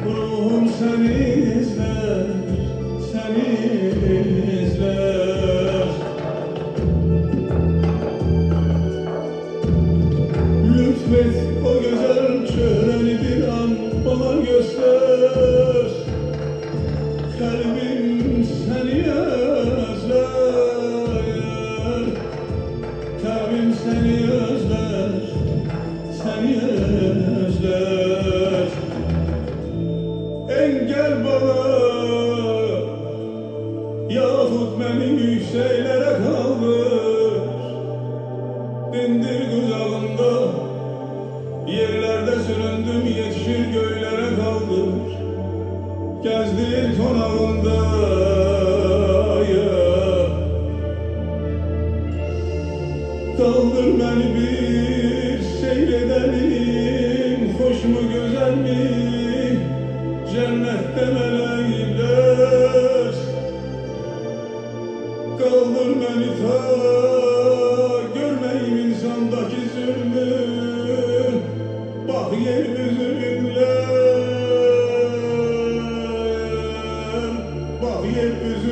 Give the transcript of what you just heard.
Ruhum seni izler, seni izler. Lütfet o güzel çöhreni bir an bana göster. Kalbim seni özler, kalbim seni özler, seni özler. Engel bana yahut beni yükseklere kaldır. Bindir kucağında yerlerde süründüm, yetişir göğlere kaldır. Gezdir konağında ya. Kaldır beni bir seyredelim, hoş mu güzel mi cennette melekler. Kaldır beni ta görmeyim insandaki zulmü, bak yeryüzünde, bak yeryüzünde.